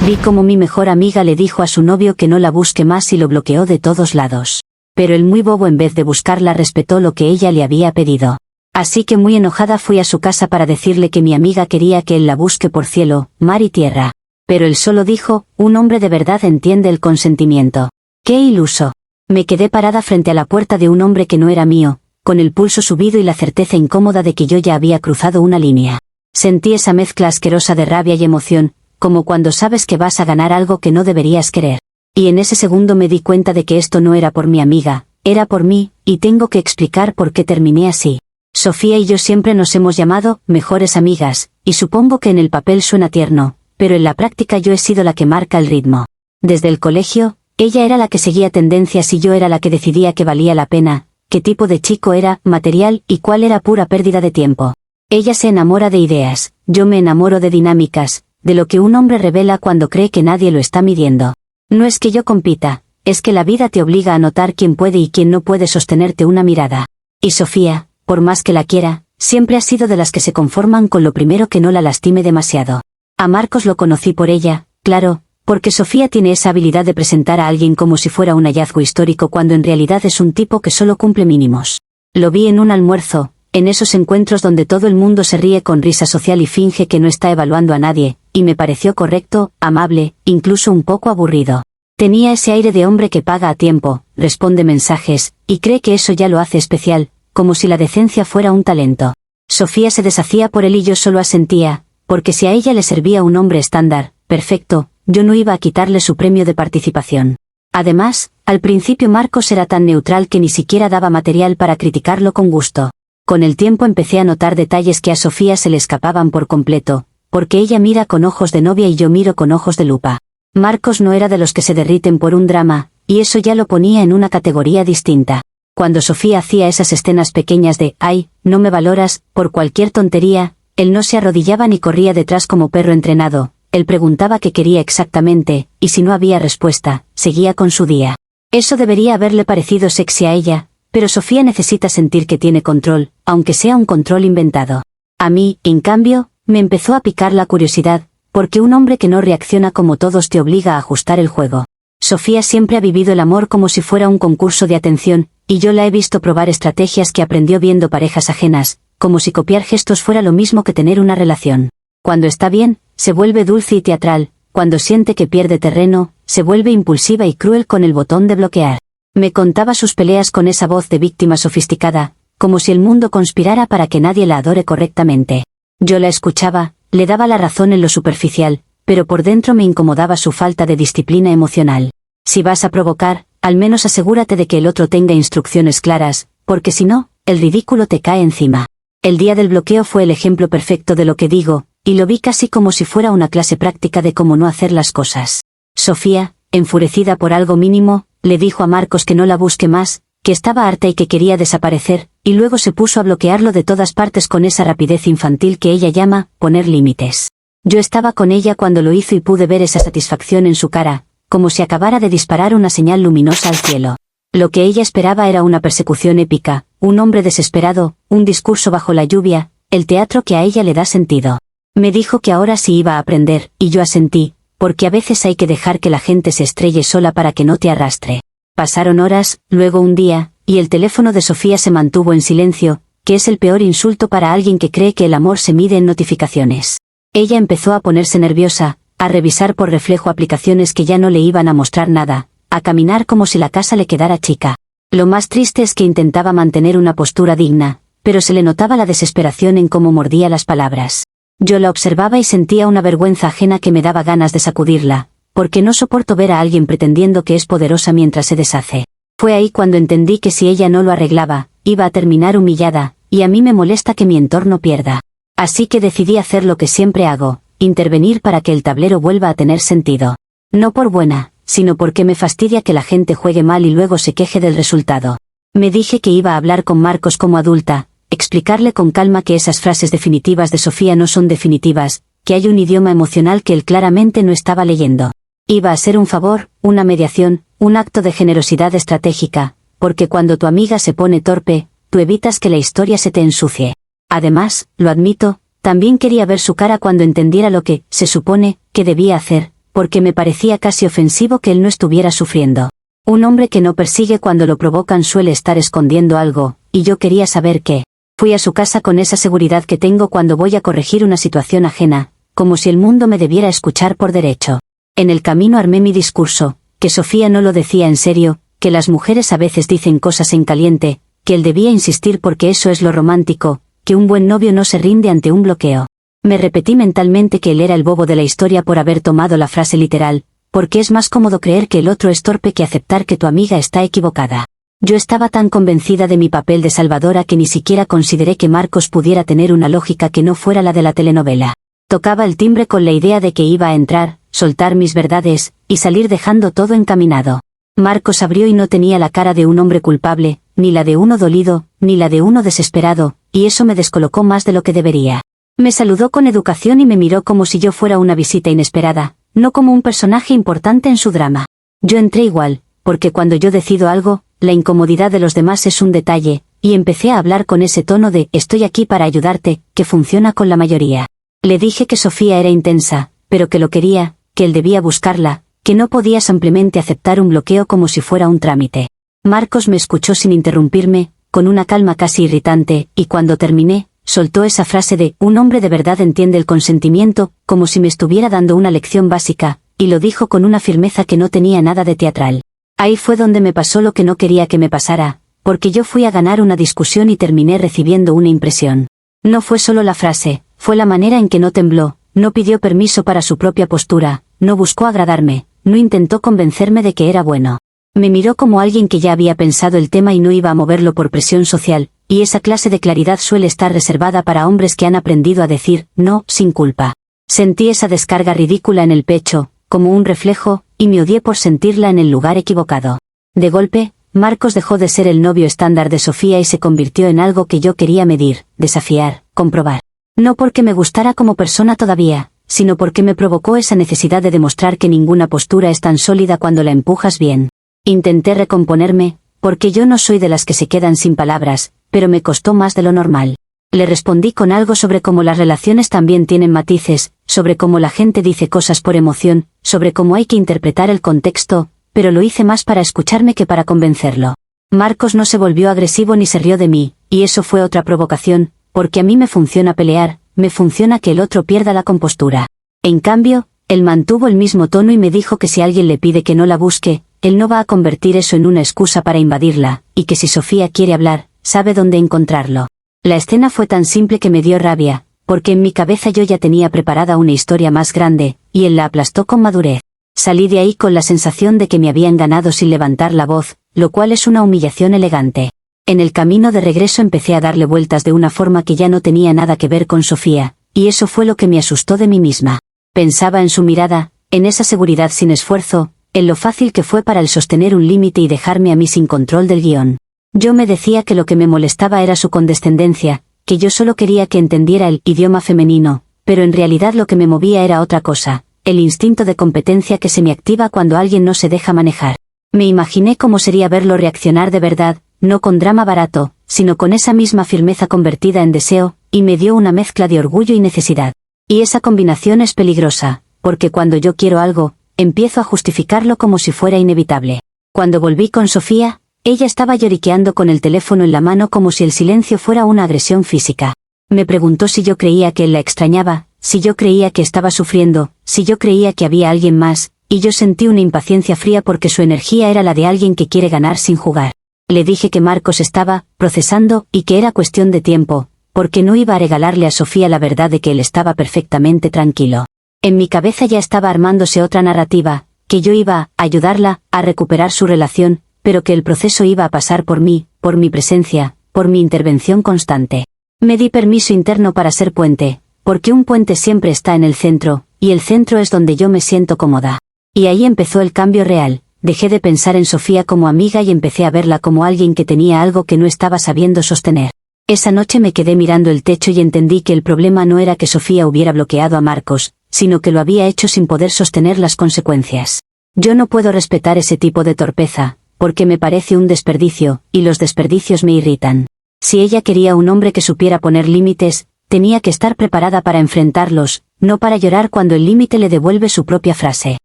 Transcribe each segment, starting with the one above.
Vi cómo mi mejor amiga le dijo a su novio que no la busque más y lo bloqueó de todos lados. Pero el muy bobo, en vez de buscarla, respetó lo que ella le había pedido. Así que muy enojada fui a su casa para decirle que mi amiga quería que él la busque por cielo, mar y tierra. Pero él solo dijo: un hombre de verdad entiende el consentimiento. ¡Qué iluso! Me quedé parada frente a la puerta de un hombre que no era mío, con el pulso subido y la certeza incómoda de que yo ya había cruzado una línea. Sentí esa mezcla asquerosa de rabia y emoción, como cuando sabes que vas a ganar algo que no deberías querer. Y en ese segundo me di cuenta de que esto no era por mi amiga, era por mí, y tengo que explicar por qué terminé así. Sofía y yo siempre nos hemos llamado mejores amigas, y supongo que en el papel suena tierno, pero en la práctica yo he sido la que marca el ritmo. Desde el colegio, ella era la que seguía tendencias y yo era la que decidía que valía la pena, qué tipo de chico era, material, y cuál era pura pérdida de tiempo. Ella se enamora de ideas, yo me enamoro de dinámicas, de lo que un hombre revela cuando cree que nadie lo está midiendo. No es que yo compita, es que la vida te obliga a notar quién puede y quién no puede sostenerte una mirada. Y Sofía, por más que la quiera, siempre ha sido de las que se conforman con lo primero que no la lastime demasiado. A Marcos lo conocí por ella, claro, porque Sofía tiene esa habilidad de presentar a alguien como si fuera un hallazgo histórico cuando en realidad es un tipo que solo cumple mínimos. Lo vi en un almuerzo, en esos encuentros donde todo el mundo se ríe con risa social y finge que no está evaluando a nadie, y me pareció correcto, amable, incluso un poco aburrido. Tenía ese aire de hombre que paga a tiempo, responde mensajes, y cree que eso ya lo hace especial, como si la decencia fuera un talento. Sofía se deshacía por él y yo solo asentía, porque si a ella le servía un hombre estándar, perfecto, yo no iba a quitarle su premio de participación. Además, al principio Marcos era tan neutral que ni siquiera daba material para criticarlo con gusto. Con el tiempo empecé a notar detalles que a Sofía se le escapaban por completo, porque ella mira con ojos de novia y yo miro con ojos de lupa. Marcos no era de los que se derriten por un drama, y eso ya lo ponía en una categoría distinta. Cuando Sofía hacía esas escenas pequeñas de «ay, no me valoras», por cualquier tontería, él no se arrodillaba ni corría detrás como perro entrenado, él preguntaba qué quería exactamente, y si no había respuesta, seguía con su día. Eso debería haberle parecido sexy a ella, pero Sofía necesita sentir que tiene control, aunque sea un control inventado. A mí, en cambio, me empezó a picar la curiosidad, porque un hombre que no reacciona como todos te obliga a ajustar el juego. Sofía siempre ha vivido el amor como si fuera un concurso de atención, y yo la he visto probar estrategias que aprendió viendo parejas ajenas, como si copiar gestos fuera lo mismo que tener una relación. Cuando está bien, se vuelve dulce y teatral, cuando siente que pierde terreno, se vuelve impulsiva y cruel con el botón de bloquear. Me contaba sus peleas con esa voz de víctima sofisticada, como si el mundo conspirara para que nadie la adore correctamente. Yo la escuchaba, le daba la razón en lo superficial, pero por dentro me incomodaba su falta de disciplina emocional. Si vas a provocar, al menos asegúrate de que el otro tenga instrucciones claras, porque si no, el ridículo te cae encima. El día del bloqueo fue el ejemplo perfecto de lo que digo, y lo vi casi como si fuera una clase práctica de cómo no hacer las cosas. Sofía, enfurecida por algo mínimo, le dijo a Marcos que no la busque más, que estaba harta y que quería desaparecer, y luego se puso a bloquearlo de todas partes con esa rapidez infantil que ella llama poner límites. Yo estaba con ella cuando lo hizo y pude ver esa satisfacción en su cara, como si acabara de disparar una señal luminosa al cielo. Lo que ella esperaba era una persecución épica, un hombre desesperado, un discurso bajo la lluvia, el teatro que a ella le da sentido. Me dijo que ahora sí iba a aprender, y yo asentí, porque a veces hay que dejar que la gente se estrelle sola para que no te arrastre. Pasaron horas, luego un día, y el teléfono de Sofía se mantuvo en silencio, que es el peor insulto para alguien que cree que el amor se mide en notificaciones. Ella empezó a ponerse nerviosa, a revisar por reflejo aplicaciones que ya no le iban a mostrar nada, a caminar como si la casa le quedara chica. Lo más triste es que intentaba mantener una postura digna, pero se le notaba la desesperación en cómo mordía las palabras. Yo la observaba y sentía una vergüenza ajena que me daba ganas de sacudirla, porque no soporto ver a alguien pretendiendo que es poderosa mientras se deshace. Fue ahí cuando entendí que si ella no lo arreglaba, iba a terminar humillada, y a mí me molesta que mi entorno pierda. Así que decidí hacer lo que siempre hago, intervenir para que el tablero vuelva a tener sentido. No por buena, sino porque me fastidia que la gente juegue mal y luego se queje del resultado. Me dije que iba a hablar con Marcos como adulta, explicarle con calma que esas frases definitivas de Sofía no son definitivas, que hay un idioma emocional que él claramente no estaba leyendo. Iba a ser un favor, una mediación, un acto de generosidad estratégica, porque cuando tu amiga se pone torpe, tú evitas que la historia se te ensucie. Además, lo admito, también quería ver su cara cuando entendiera lo que, se supone, que debía hacer, porque me parecía casi ofensivo que él no estuviera sufriendo. Un hombre que no persigue cuando lo provocan suele estar escondiendo algo, y yo quería saber qué. Fui a su casa con esa seguridad que tengo cuando voy a corregir una situación ajena, como si el mundo me debiera escuchar por derecho. En el camino armé mi discurso, que Sofía no lo decía en serio, que las mujeres a veces dicen cosas en caliente, que él debía insistir porque eso es lo romántico, que un buen novio no se rinde ante un bloqueo. Me repetí mentalmente que él era el bobo de la historia por haber tomado la frase literal, porque es más cómodo creer que el otro es torpe que aceptar que tu amiga está equivocada. Yo estaba tan convencida de mi papel de salvadora que ni siquiera consideré que Marcos pudiera tener una lógica que no fuera la de la telenovela. Tocaba el timbre con la idea de que iba a entrar, soltar mis verdades, y salir dejando todo encaminado. Marcos abrió y no tenía la cara de un hombre culpable, ni la de uno dolido, ni la de uno desesperado, y eso me descolocó más de lo que debería. Me saludó con educación y me miró como si yo fuera una visita inesperada, no como un personaje importante en su drama. Yo entré igual, porque cuando yo decido algo, la incomodidad de los demás es un detalle, y empecé a hablar con ese tono de «estoy aquí para ayudarte», que funciona con la mayoría. Le dije que Sofía era intensa, pero que lo quería, que él debía buscarla, que no podía simplemente aceptar un bloqueo como si fuera un trámite. Marcos me escuchó sin interrumpirme, con una calma casi irritante, y cuando terminé, soltó esa frase de «un hombre de verdad entiende el consentimiento», como si me estuviera dando una lección básica, y lo dijo con una firmeza que no tenía nada de teatral. Ahí fue donde me pasó lo que no quería que me pasara, porque yo fui a ganar una discusión y terminé recibiendo una impresión. No fue solo la frase, fue la manera en que no tembló, no pidió permiso para su propia postura, no buscó agradarme, no intentó convencerme de que era bueno. Me miró como alguien que ya había pensado el tema y no iba a moverlo por presión social, y esa clase de claridad suele estar reservada para hombres que han aprendido a decir «no» sin culpa. Sentí esa descarga ridícula en el pecho, como un reflejo, y me odié por sentirla en el lugar equivocado. De golpe, Marcos dejó de ser el novio estándar de Sofía y se convirtió en algo que yo quería medir, desafiar, comprobar. No porque me gustara como persona todavía, sino porque me provocó esa necesidad de demostrar que ninguna postura es tan sólida cuando la empujas bien. Intenté recomponerme, porque yo no soy de las que se quedan sin palabras, pero me costó más de lo normal. Le respondí con algo sobre cómo las relaciones también tienen matices, sobre cómo la gente dice cosas por emoción, sobre cómo hay que interpretar el contexto, pero lo hice más para escucharme que para convencerlo. Marcos no se volvió agresivo ni se rió de mí, y eso fue otra provocación, porque a mí me funciona pelear, me funciona que el otro pierda la compostura. En cambio, él mantuvo el mismo tono y me dijo que si alguien le pide que no la busque, él no va a convertir eso en una excusa para invadirla, y que si Sofía quiere hablar, sabe dónde encontrarlo. La escena fue tan simple que me dio rabia, porque en mi cabeza yo ya tenía preparada una historia más grande, y él la aplastó con madurez. Salí de ahí con la sensación de que me habían ganado sin levantar la voz, lo cual es una humillación elegante. En el camino de regreso empecé a darle vueltas de una forma que ya no tenía nada que ver con Sofía, y eso fue lo que me asustó de mí misma. Pensaba en su mirada, en esa seguridad sin esfuerzo, en lo fácil que fue para él sostener un límite y dejarme a mí sin control del guión. Yo me decía que lo que me molestaba era su condescendencia, que yo solo quería que entendiera el idioma femenino, pero en realidad lo que me movía era otra cosa, el instinto de competencia que se me activa cuando alguien no se deja manejar. Me imaginé cómo sería verlo reaccionar de verdad, no con drama barato, sino con esa misma firmeza convertida en deseo, y me dio una mezcla de orgullo y necesidad. Y esa combinación es peligrosa, porque cuando yo quiero algo, empiezo a justificarlo como si fuera inevitable. Cuando volví con Sofía, ella estaba lloriqueando con el teléfono en la mano como si el silencio fuera una agresión física. Me preguntó si yo creía que él la extrañaba, si yo creía que estaba sufriendo, si yo creía que había alguien más, y yo sentí una impaciencia fría porque su energía era la de alguien que quiere ganar sin jugar. Le dije que Marcos estaba procesando y que era cuestión de tiempo, porque no iba a regalarle a Sofía la verdad de que él estaba perfectamente tranquilo. En mi cabeza ya estaba armándose otra narrativa, que yo iba a ayudarla a recuperar su relación, pero que el proceso iba a pasar por mí, por mi presencia, por mi intervención constante. Me di permiso interno para ser puente, porque un puente siempre está en el centro, y el centro es donde yo me siento cómoda. Y ahí empezó el cambio real, dejé de pensar en Sofía como amiga y empecé a verla como alguien que tenía algo que no estaba sabiendo sostener. Esa noche me quedé mirando el techo y entendí que el problema no era que Sofía hubiera bloqueado a Marcos, sino que lo había hecho sin poder sostener las consecuencias. Yo no puedo respetar ese tipo de torpeza, porque me parece un desperdicio, y los desperdicios me irritan. Si ella quería un hombre que supiera poner límites, tenía que estar preparada para enfrentarlos, no para llorar cuando el límite le devuelve su propia frase.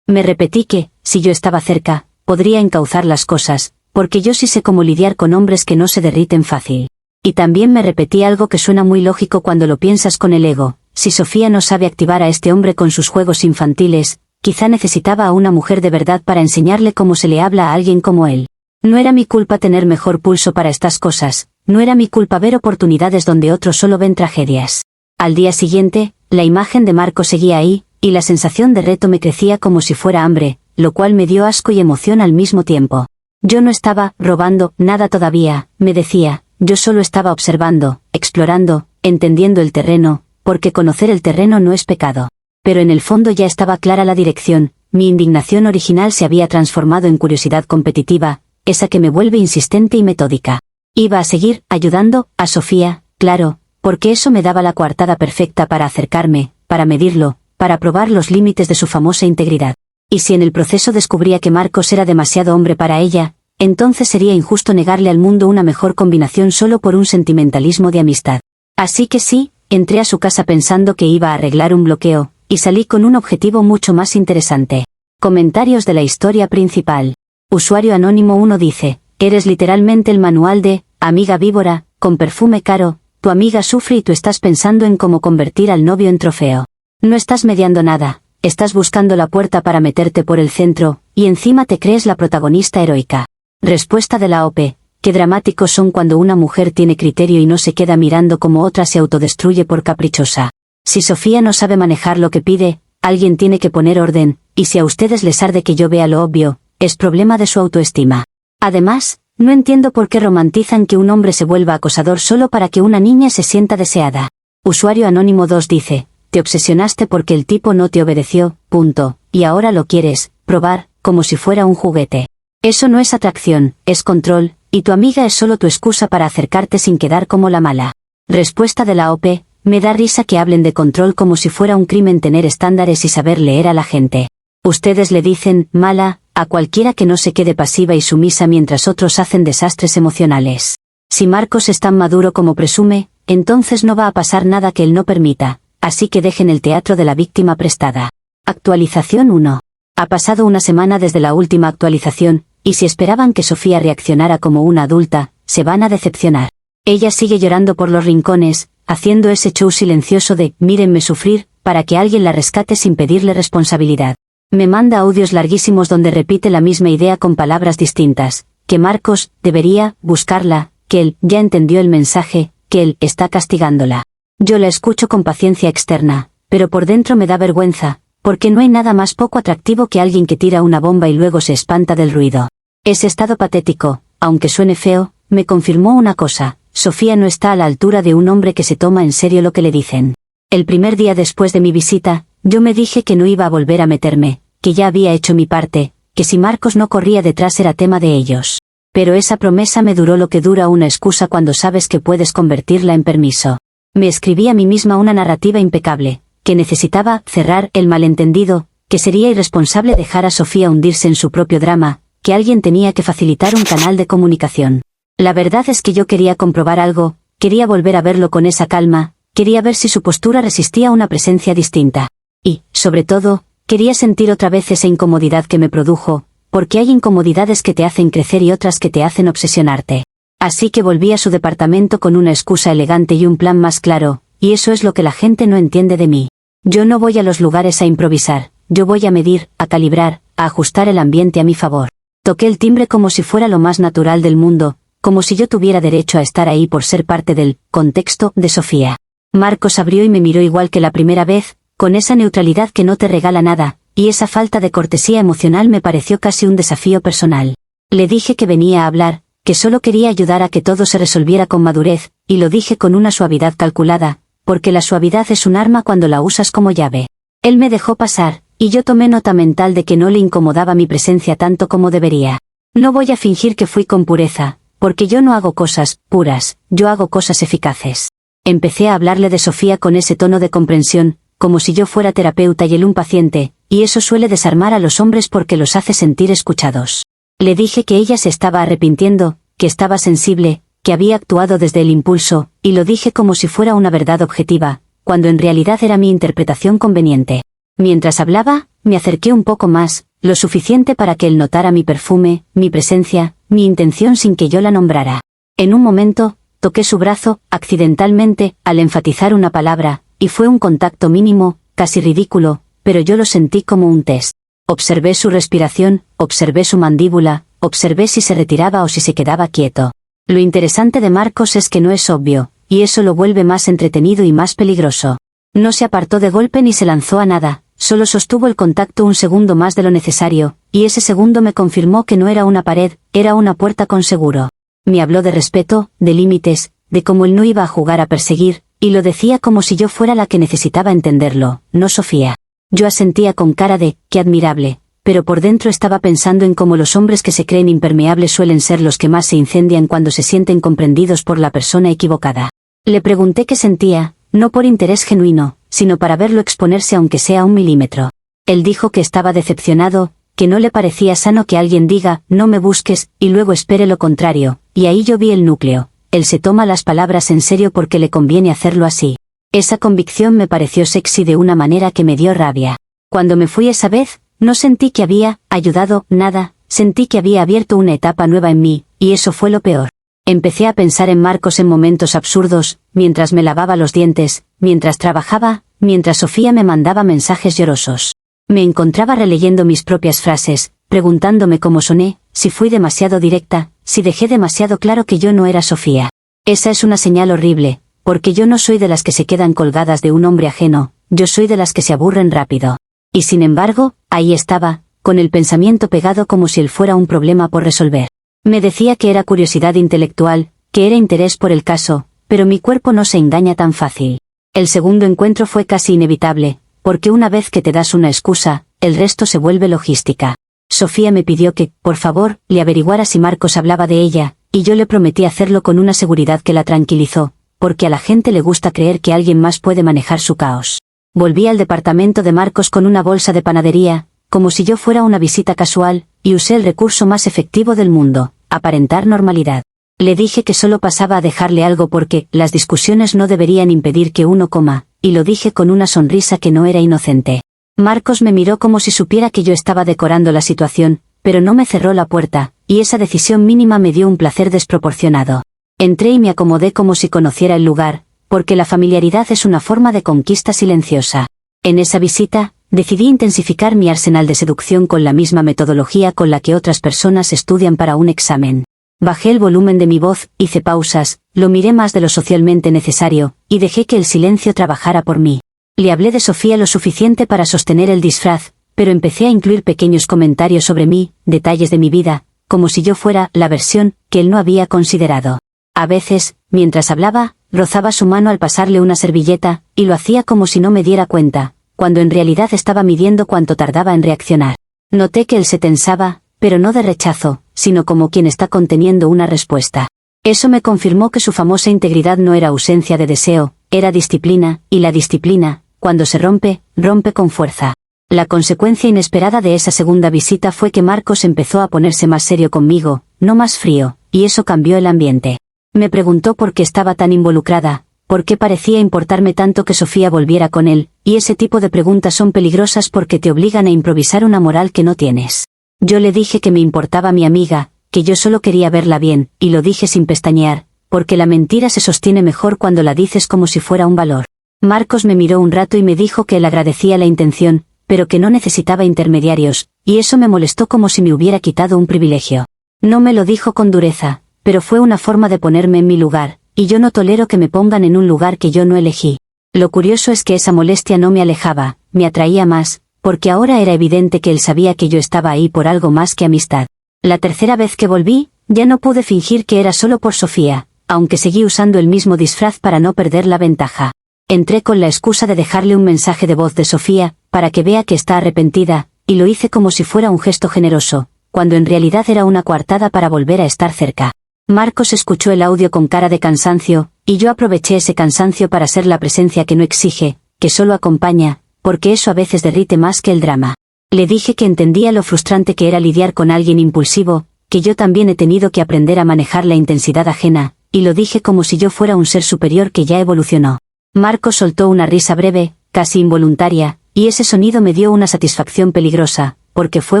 Me repetí que, si yo estaba cerca, podría encauzar las cosas, porque yo sí sé cómo lidiar con hombres que no se derriten fácil. Y también me repetí algo que suena muy lógico cuando lo piensas con el ego: si Sofía no sabe activar a este hombre con sus juegos infantiles, quizá necesitaba a una mujer de verdad para enseñarle cómo se le habla a alguien como él. No era mi culpa tener mejor pulso para estas cosas, no era mi culpa ver oportunidades donde otros solo ven tragedias. Al día siguiente, la imagen de Marco seguía ahí, y la sensación de reto me crecía como si fuera hambre, lo cual me dio asco y emoción al mismo tiempo. Yo no estaba robando nada todavía, me decía, yo solo estaba observando, explorando, entendiendo el terreno, porque conocer el terreno no es pecado. Pero en el fondo ya estaba clara la dirección, mi indignación original se había transformado en curiosidad competitiva, esa que me vuelve insistente y metódica. Iba a seguir ayudando a Sofía, claro, porque eso me daba la coartada perfecta para acercarme, para medirlo, para probar los límites de su famosa integridad. Y si en el proceso descubría que Marcos era demasiado hombre para ella, entonces sería injusto negarle al mundo una mejor combinación solo por un sentimentalismo de amistad. Así que sí, entré a su casa pensando que iba a arreglar un bloqueo, y salí con un objetivo mucho más interesante. Comentarios de la historia principal. Usuario Anónimo 1 dice: eres literalmente el manual de amiga víbora, con perfume caro, tu amiga sufre y tú estás pensando en cómo convertir al novio en trofeo. No estás mediando nada, estás buscando la puerta para meterte por el centro, y encima te crees la protagonista heroica. Respuesta de la OP: qué dramáticos son cuando una mujer tiene criterio y no se queda mirando como otra se autodestruye por caprichosa. Si Sofía no sabe manejar lo que pide, alguien tiene que poner orden, y si a ustedes les arde que yo vea lo obvio, es problema de su autoestima. Además, no entiendo por qué romantizan que un hombre se vuelva acosador solo para que una niña se sienta deseada. Usuario Anónimo 2 dice: te obsesionaste porque el tipo no te obedeció, punto, y ahora lo quieres probar, como si fuera un juguete. Eso no es atracción, es control, y tu amiga es solo tu excusa para acercarte sin quedar como la mala. Respuesta de la OP: me da risa que hablen de control como si fuera un crimen tener estándares y saber leer a la gente. Ustedes le dicen mala a cualquiera que no se quede pasiva y sumisa mientras otros hacen desastres emocionales. Si Marcos es tan maduro como presume, entonces no va a pasar nada que él no permita, así que dejen el teatro de la víctima prestada. Actualización 1. Ha pasado una semana desde la última actualización, y si esperaban que Sofía reaccionara como una adulta, se van a decepcionar. Ella sigue llorando por los rincones, haciendo ese show silencioso de mírenme sufrir, para que alguien la rescate sin pedirle responsabilidad. Me manda audios larguísimos donde repite la misma idea con palabras distintas, que Marcos debería buscarla, que él ya entendió el mensaje, que él está castigándola. Yo la escucho con paciencia externa, pero por dentro me da vergüenza, porque no hay nada más poco atractivo que alguien que tira una bomba y luego se espanta del ruido. Ese estado patético, aunque suene feo, me confirmó una cosa: Sofía no está a la altura de un hombre que se toma en serio lo que le dicen. El primer día después de mi visita, yo me dije que no iba a volver a meterme, que ya había hecho mi parte, que si Marcos no corría detrás era tema de ellos. Pero esa promesa me duró lo que dura una excusa cuando sabes que puedes convertirla en permiso. Me escribí a mí misma una narrativa impecable, que necesitaba cerrar el malentendido, que sería irresponsable dejar a Sofía hundirse en su propio drama, que alguien tenía que facilitar un canal de comunicación. La verdad es que yo quería comprobar algo, quería volver a verlo con esa calma, quería ver si su postura resistía a una presencia distinta. Y, sobre todo, quería sentir otra vez esa incomodidad que me produjo, porque hay incomodidades que te hacen crecer y otras que te hacen obsesionarte. Así que volví a su departamento con una excusa elegante y un plan más claro, y eso es lo que la gente no entiende de mí. Yo no voy a los lugares a improvisar, yo voy a medir, a calibrar, a ajustar el ambiente a mi favor. Toqué el timbre como si fuera lo más natural del mundo, como si yo tuviera derecho a estar ahí por ser parte del contexto de Sofía. Marcos abrió y me miró igual que la primera vez, con esa neutralidad que no te regala nada, y esa falta de cortesía emocional me pareció casi un desafío personal. Le dije que venía a hablar, que solo quería ayudar a que todo se resolviera con madurez, y lo dije con una suavidad calculada, porque la suavidad es un arma cuando la usas como llave. Él me dejó pasar, y yo tomé nota mental de que no le incomodaba mi presencia tanto como debería. No voy a fingir que fui con pureza, porque yo no hago cosas puras, yo hago cosas eficaces. Empecé a hablarle de Sofía con ese tono de comprensión, como si yo fuera terapeuta y él un paciente, y eso suele desarmar a los hombres porque los hace sentir escuchados. Le dije que ella se estaba arrepintiendo, que estaba sensible, que había actuado desde el impulso, y lo dije como si fuera una verdad objetiva, cuando en realidad era mi interpretación conveniente. Mientras hablaba, me acerqué un poco más, lo suficiente para que él notara mi perfume, mi presencia, mi intención sin que yo la nombrara. En un momento, toqué su brazo, accidentalmente, al enfatizar una palabra, y fue un contacto mínimo, casi ridículo, pero yo lo sentí como un test. Observé su respiración, observé su mandíbula, observé si se retiraba o si se quedaba quieto. Lo interesante de Marcos es que no es obvio, y eso lo vuelve más entretenido y más peligroso. No se apartó de golpe ni se lanzó a nada, solo sostuvo el contacto un segundo más de lo necesario, y ese segundo me confirmó que no era una pared, era una puerta con seguro. Me habló de respeto, de límites, de cómo él no iba a jugar a perseguir, y lo decía como si yo fuera la que necesitaba entenderlo, no Sofía. Yo asentía con cara de, qué admirable, pero por dentro estaba pensando en cómo los hombres que se creen impermeables suelen ser los que más se incendian cuando se sienten comprendidos por la persona equivocada. Le pregunté qué sentía, no por interés genuino, sino para verlo exponerse aunque sea 1 milímetro. Él dijo que estaba decepcionado, que no le parecía sano que alguien diga, no me busques, y luego espere lo contrario, y ahí yo vi el núcleo. Él se toma las palabras en serio porque le conviene hacerlo así. Esa convicción me pareció sexy de una manera que me dio rabia. Cuando me fui esa vez, no sentí que había ayudado nada, sentí que había abierto una etapa nueva en mí, y eso fue lo peor. Empecé a pensar en Marcos en momentos absurdos, mientras me lavaba los dientes, mientras trabajaba, mientras Sofía me mandaba mensajes llorosos. Me encontraba releyendo mis propias frases, preguntándome cómo soné, si fui demasiado directa, si dejé demasiado claro que yo no era Sofía. Esa es una señal horrible, porque yo no soy de las que se quedan colgadas de un hombre ajeno, yo soy de las que se aburren rápido. Y sin embargo, ahí estaba, con el pensamiento pegado como si él fuera un problema por resolver. Me decía que era curiosidad intelectual, que era interés por el caso, pero mi cuerpo no se engaña tan fácil. El segundo encuentro fue casi inevitable, porque una vez que te das una excusa, el resto se vuelve logística. Sofía me pidió que, por favor, le averiguara si Marcos hablaba de ella, y yo le prometí hacerlo con una seguridad que la tranquilizó, porque a la gente le gusta creer que alguien más puede manejar su caos. Volví al departamento de Marcos con una bolsa de panadería, como si yo fuera una visita casual, y usé el recurso más efectivo del mundo, aparentar normalidad. Le dije que solo pasaba a dejarle algo porque las discusiones no deberían impedir que uno coma, y lo dije con una sonrisa que no era inocente. Marcos me miró como si supiera que yo estaba decorando la situación, pero no me cerró la puerta, y esa decisión mínima me dio un placer desproporcionado. Entré y me acomodé como si conociera el lugar, porque la familiaridad es una forma de conquista silenciosa. En esa visita, decidí intensificar mi arsenal de seducción con la misma metodología con la que otras personas estudian para un examen. Bajé el volumen de mi voz, hice pausas, lo miré más de lo socialmente necesario, y dejé que el silencio trabajara por mí. Le hablé de Sofía lo suficiente para sostener el disfraz, pero empecé a incluir pequeños comentarios sobre mí, detalles de mi vida, como si yo fuera la versión que él no había considerado. A veces, mientras hablaba, rozaba su mano al pasarle una servilleta, y lo hacía como si no me diera cuenta, cuando en realidad estaba midiendo cuánto tardaba en reaccionar. Noté que él se tensaba, pero no de rechazo, sino como quien está conteniendo una respuesta. Eso me confirmó que su famosa integridad no era ausencia de deseo, era disciplina, y la disciplina, cuando se rompe, rompe con fuerza. La consecuencia inesperada de esa segunda visita fue que Marcos empezó a ponerse más serio conmigo, no más frío, y eso cambió el ambiente. Me preguntó por qué estaba tan involucrada, por qué parecía importarme tanto que Sofía volviera con él, y ese tipo de preguntas son peligrosas porque te obligan a improvisar una moral que no tienes. Yo le dije que me importaba mi amiga, que yo solo quería verla bien, y lo dije sin pestañear, porque la mentira se sostiene mejor cuando la dices como si fuera un valor. Marcos me miró un rato y me dijo que él agradecía la intención, pero que no necesitaba intermediarios, y eso me molestó como si me hubiera quitado un privilegio. No me lo dijo con dureza, pero fue una forma de ponerme en mi lugar, y yo no tolero que me pongan en un lugar que yo no elegí. Lo curioso es que esa molestia no me alejaba, me atraía más, porque ahora era evidente que él sabía que yo estaba ahí por algo más que amistad. La tercera vez que volví, ya no pude fingir que era solo por Sofía, aunque seguí usando el mismo disfraz para no perder la ventaja. Entré con la excusa de dejarle un mensaje de voz de Sofía, para que vea que está arrepentida, y lo hice como si fuera un gesto generoso, cuando en realidad era una coartada para volver a estar cerca. Marcos escuchó el audio con cara de cansancio, y yo aproveché ese cansancio para ser la presencia que no exige, que solo acompaña, porque eso a veces derrite más que el drama. Le dije que entendía lo frustrante que era lidiar con alguien impulsivo, que yo también he tenido que aprender a manejar la intensidad ajena, y lo dije como si yo fuera un ser superior que ya evolucionó. Marcos soltó una risa breve, casi involuntaria, y ese sonido me dio una satisfacción peligrosa, porque fue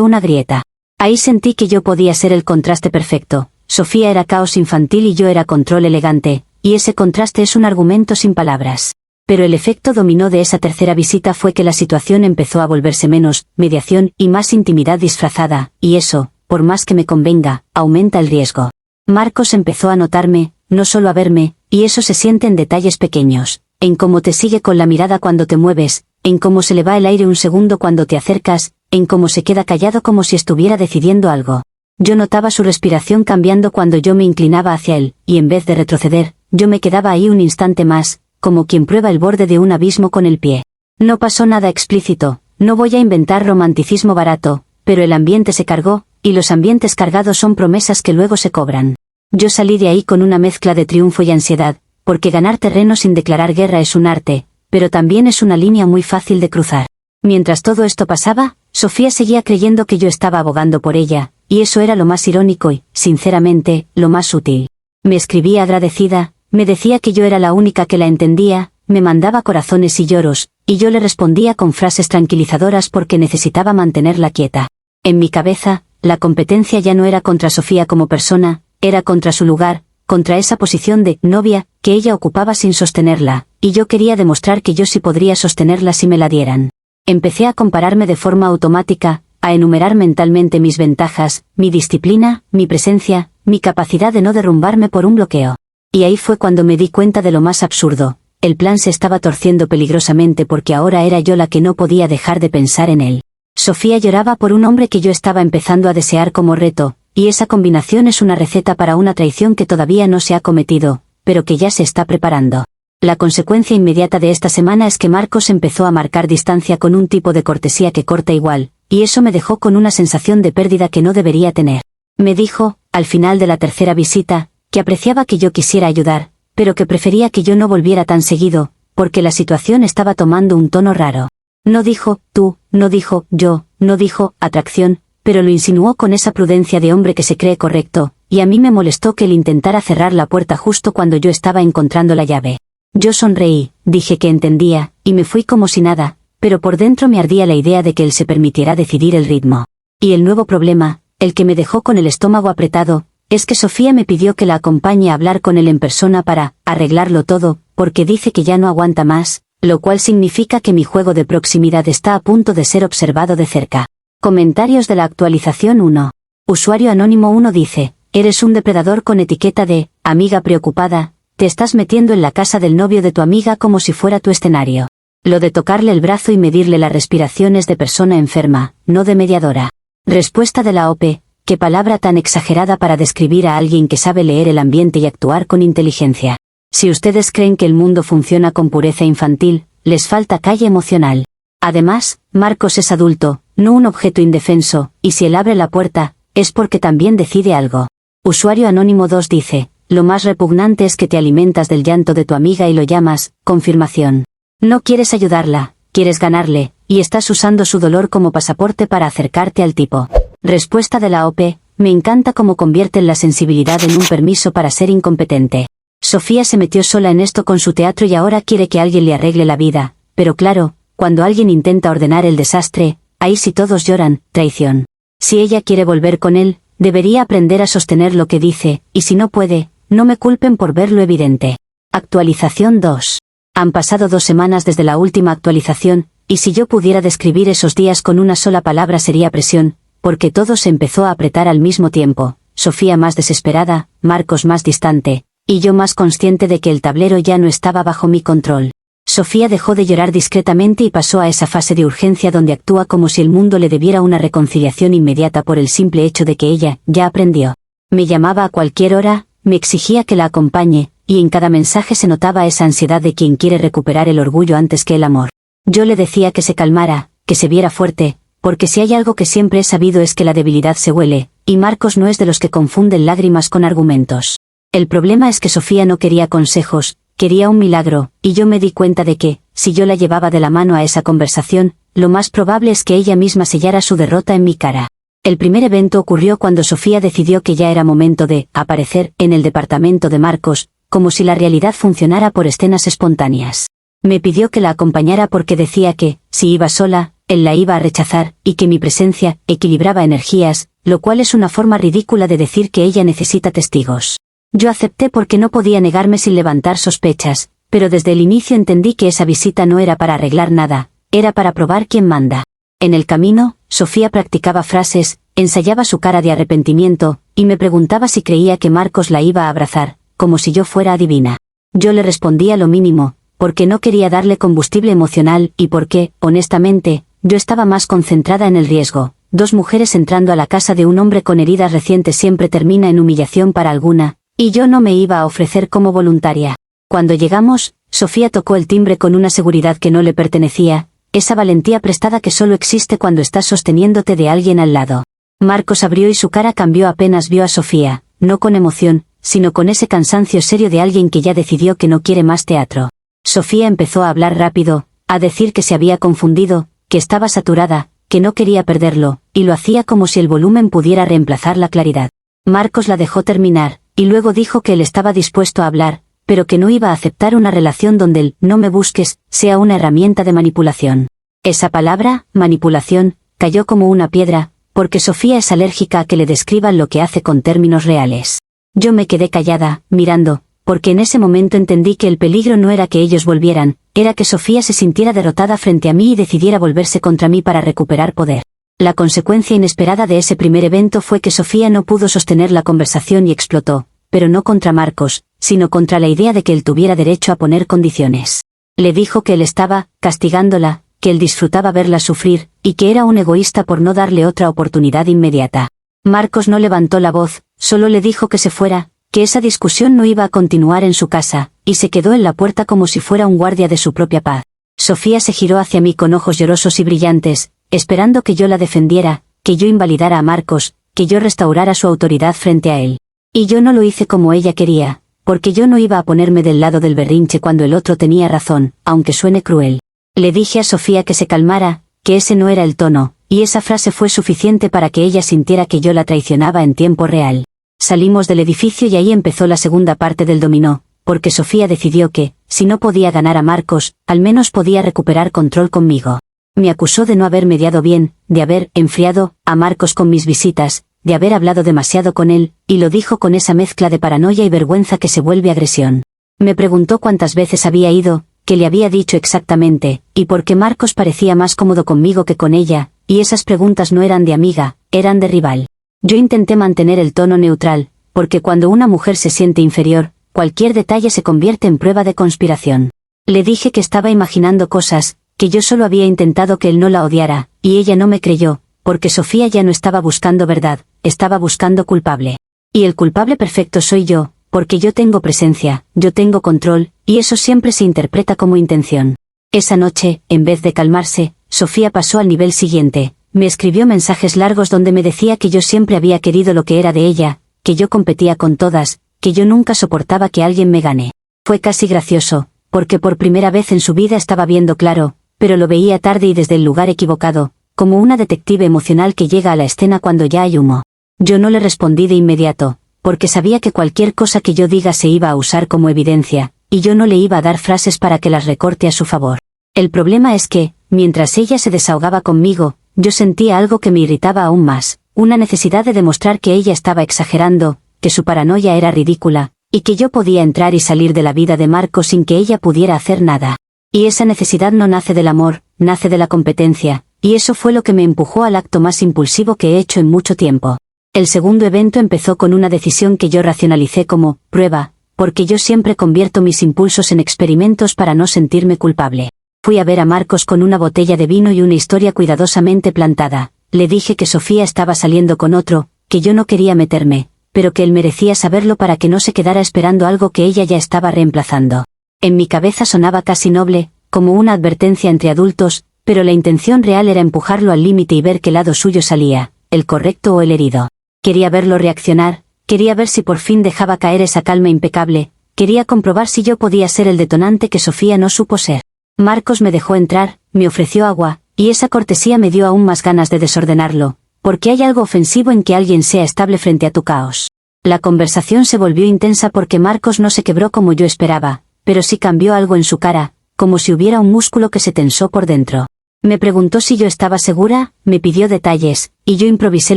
una grieta. Ahí sentí que yo podía ser el contraste perfecto. Sofía era caos infantil y yo era control elegante, y ese contraste es un argumento sin palabras. Pero el efecto dominó de esa tercera visita fue que la situación empezó a volverse menos mediación y más intimidad disfrazada, y eso, por más que me convenga, aumenta el riesgo. Marcos empezó a notarme, no solo a verme, y eso se siente en detalles pequeños, en cómo te sigue con la mirada cuando te mueves, en cómo se le va el aire un segundo cuando te acercas, en cómo se queda callado como si estuviera decidiendo algo. Yo notaba su respiración cambiando cuando yo me inclinaba hacia él, y en vez de retroceder, yo me quedaba ahí un instante más, como quien prueba el borde de un abismo con el pie. No pasó nada explícito, no voy a inventar romanticismo barato, pero el ambiente se cargó, y los ambientes cargados son promesas que luego se cobran. Yo salí de ahí con una mezcla de triunfo y ansiedad, porque ganar terreno sin declarar guerra es un arte, pero también es una línea muy fácil de cruzar. Mientras todo esto pasaba, Sofía seguía creyendo que yo estaba abogando por ella, y eso era lo más irónico y, sinceramente, lo más útil. Me escribía agradecida, me decía que yo era la única que la entendía, me mandaba corazones y lloros, y yo le respondía con frases tranquilizadoras porque necesitaba mantenerla quieta. En mi cabeza, la competencia ya no era contra Sofía como persona, era contra su lugar, contra esa posición de novia que ella ocupaba sin sostenerla, y yo quería demostrar que yo sí podría sostenerla si me la dieran. Empecé a compararme de forma automática, a enumerar mentalmente mis ventajas, mi disciplina, mi presencia, mi capacidad de no derrumbarme por un bloqueo. Y ahí fue cuando me di cuenta de lo más absurdo. El plan se estaba torciendo peligrosamente porque ahora era yo la que no podía dejar de pensar en él. Sofía lloraba por un hombre que yo estaba empezando a desear como reto, y esa combinación es una receta para una traición que todavía no se ha cometido, pero que ya se está preparando. La consecuencia inmediata de esta semana es que Marcos empezó a marcar distancia con un tipo de cortesía que corta igual, y eso me dejó con una sensación de pérdida que no debería tener. Me dijo, al final de la tercera visita, que apreciaba que yo quisiera ayudar, pero que prefería que yo no volviera tan seguido, porque la situación estaba tomando un tono raro. No dijo, tú, no dijo, yo, no dijo, atracción, pero lo insinuó con esa prudencia de hombre que se cree correcto, y a mí me molestó que él intentara cerrar la puerta justo cuando yo estaba encontrando la llave. Yo sonreí, dije que entendía, y me fui como si nada, pero por dentro me ardía la idea de que él se permitiera decidir el ritmo. Y el nuevo problema, el que me dejó con el estómago apretado, es que Sofía me pidió que la acompañe a hablar con él en persona para arreglarlo todo, porque dice que ya no aguanta más, lo cual significa que mi juego de proximidad está a punto de ser observado de cerca. Comentarios de la actualización 1. Usuario anónimo 1 dice, eres un depredador con etiqueta de amiga preocupada, te estás metiendo en la casa del novio de tu amiga como si fuera tu escenario. Lo de tocarle el brazo y medirle la respiración es de persona enferma, no de mediadora. Respuesta de la OP. Qué palabra tan exagerada para describir a alguien que sabe leer el ambiente y actuar con inteligencia. Si ustedes creen que el mundo funciona con pureza infantil, les falta calle emocional. Además, Marcos es adulto, no un objeto indefenso, y si él abre la puerta, es porque también decide algo. Usuario anónimo 2 dice, lo más repugnante es que te alimentas del llanto de tu amiga y lo llamas confirmación. No quieres ayudarla, quieres ganarle, y estás usando su dolor como pasaporte para acercarte al tipo. Respuesta de la OP, me encanta cómo convierten la sensibilidad en un permiso para ser incompetente. Sofía se metió sola en esto con su teatro y ahora quiere que alguien le arregle la vida, pero claro, cuando alguien intenta ordenar el desastre, ahí sí todos lloran, traición. Si ella quiere volver con él, debería aprender a sostener lo que dice, y si no puede, no me culpen por ver lo evidente. Actualización 2. Han pasado 2 semanas desde la última actualización, y si yo pudiera describir esos días con una sola palabra sería presión, porque todo se empezó a apretar al mismo tiempo, Sofía más desesperada, Marcos más distante, y yo más consciente de que el tablero ya no estaba bajo mi control. Sofía dejó de llorar discretamente y pasó a esa fase de urgencia donde actúa como si el mundo le debiera una reconciliación inmediata por el simple hecho de que ella ya aprendió. Me llamaba a cualquier hora, me exigía que la acompañe, y en cada mensaje se notaba esa ansiedad de quien quiere recuperar el orgullo antes que el amor. Yo le decía que se calmara, que se viera fuerte, porque si hay algo que siempre he sabido es que la debilidad se huele, y Marcos no es de los que confunden lágrimas con argumentos. El problema es que Sofía no quería consejos, quería un milagro, y yo me di cuenta de que, si yo la llevaba de la mano a esa conversación, lo más probable es que ella misma sellara su derrota en mi cara. El primer evento ocurrió cuando Sofía decidió que ya era momento de aparecer en el departamento de Marcos, como si la realidad funcionara por escenas espontáneas. Me pidió que la acompañara porque decía que, si iba sola, él la iba a rechazar, y que mi presencia equilibraba energías, lo cual es una forma ridícula de decir que ella necesita testigos. Yo acepté porque no podía negarme sin levantar sospechas, pero desde el inicio entendí que esa visita no era para arreglar nada, era para probar quién manda. En el camino, Sofía practicaba frases, ensayaba su cara de arrepentimiento, y me preguntaba si creía que Marcos la iba a abrazar, como si yo fuera adivina. Yo le respondía lo mínimo, porque no quería darle combustible emocional y porque, honestamente, yo estaba más concentrada en el riesgo. 2 mujeres entrando a la casa de un hombre con heridas recientes siempre termina en humillación para alguna, y yo no me iba a ofrecer como voluntaria. Cuando llegamos, Sofía tocó el timbre con una seguridad que no le pertenecía, esa valentía prestada que solo existe cuando estás sosteniéndote de alguien al lado. Marcos abrió y su cara cambió apenas vio a Sofía, no con emoción, sino con ese cansancio serio de alguien que ya decidió que no quiere más teatro. Sofía empezó a hablar rápido, a decir que se había confundido, que estaba saturada, que no quería perderlo, y lo hacía como si el volumen pudiera reemplazar la claridad. Marcos la dejó terminar, y luego dijo que él estaba dispuesto a hablar, pero que no iba a aceptar una relación donde el «no me busques» sea una herramienta de manipulación. Esa palabra, manipulación, cayó como una piedra, porque Sofía es alérgica a que le describan lo que hace con términos reales. Yo me quedé callada, mirando, porque en ese momento entendí que el peligro no era que ellos volvieran, era que Sofía se sintiera derrotada frente a mí y decidiera volverse contra mí para recuperar poder. La consecuencia inesperada de ese primer evento fue que Sofía no pudo sostener la conversación y explotó, pero no contra Marcos, sino contra la idea de que él tuviera derecho a poner condiciones. Le dijo que él estaba castigándola, que él disfrutaba verla sufrir, y que era un egoísta por no darle otra oportunidad inmediata. Marcos no levantó la voz, solo le dijo que se fuera, que esa discusión no iba a continuar en su casa, y se quedó en la puerta como si fuera un guardia de su propia paz. Sofía se giró hacia mí con ojos llorosos y brillantes, esperando que yo la defendiera, que yo invalidara a Marcos, que yo restaurara su autoridad frente a él. Y yo no lo hice como ella quería, porque yo no iba a ponerme del lado del berrinche cuando el otro tenía razón, aunque suene cruel. Le dije a Sofía que se calmara, que ese no era el tono, y esa frase fue suficiente para que ella sintiera que yo la traicionaba en tiempo real. Salimos del edificio y ahí empezó la segunda parte del dominó, porque Sofía decidió que, si no podía ganar a Marcos, al menos podía recuperar control conmigo. Me acusó de no haber mediado bien, de haber enfriado a Marcos con mis visitas, de haber hablado demasiado con él, y lo dijo con esa mezcla de paranoia y vergüenza que se vuelve agresión. Me preguntó cuántas veces había ido, qué le había dicho exactamente, y por qué Marcos parecía más cómodo conmigo que con ella, y esas preguntas no eran de amiga, eran de rival. Yo intenté mantener el tono neutral, porque cuando una mujer se siente inferior, cualquier detalle se convierte en prueba de conspiración. Le dije que estaba imaginando cosas, que yo solo había intentado que él no la odiara, y ella no me creyó, porque Sofía ya no estaba buscando verdad, estaba buscando culpable. Y el culpable perfecto soy yo, porque yo tengo presencia, yo tengo control, y eso siempre se interpreta como intención. Esa noche, en vez de calmarse, Sofía pasó al nivel siguiente, me escribió mensajes largos donde me decía que yo siempre había querido lo que era de ella, que yo competía con todas, que yo nunca soportaba que alguien me gane. Fue casi gracioso, porque por primera vez en su vida estaba viendo claro, pero lo veía tarde y desde el lugar equivocado, como una detective emocional que llega a la escena cuando ya hay humo. Yo no le respondí de inmediato, porque sabía que cualquier cosa que yo diga se iba a usar como evidencia, y yo no le iba a dar frases para que las recorte a su favor. El problema es que, mientras ella se desahogaba conmigo, yo sentía algo que me irritaba aún más, una necesidad de demostrar que ella estaba exagerando, que su paranoia era ridícula, y que yo podía entrar y salir de la vida de Marco sin que ella pudiera hacer nada. Y esa necesidad no nace del amor, nace de la competencia, y eso fue lo que me empujó al acto más impulsivo que he hecho en mucho tiempo. El segundo evento empezó con una decisión que yo racionalicé como prueba, porque yo siempre convierto mis impulsos en experimentos para no sentirme culpable. Fui a ver a Marcos con una botella de vino y una historia cuidadosamente plantada. Le dije que Sofía estaba saliendo con otro, que yo no quería meterme, pero que él merecía saberlo para que no se quedara esperando algo que ella ya estaba reemplazando. En mi cabeza sonaba casi noble, como una advertencia entre adultos, pero la intención real era empujarlo al límite y ver qué lado suyo salía, el correcto o el herido. Quería verlo reaccionar, quería ver si por fin dejaba caer esa calma impecable, quería comprobar si yo podía ser el detonante que Sofía no supo ser. Marcos me dejó entrar, me ofreció agua, y esa cortesía me dio aún más ganas de desordenarlo, porque hay algo ofensivo en que alguien sea estable frente a tu caos. La conversación se volvió intensa porque Marcos no se quebró como yo esperaba, pero sí cambió algo en su cara, como si hubiera un músculo que se tensó por dentro. Me preguntó si yo estaba segura, me pidió detalles, y yo improvisé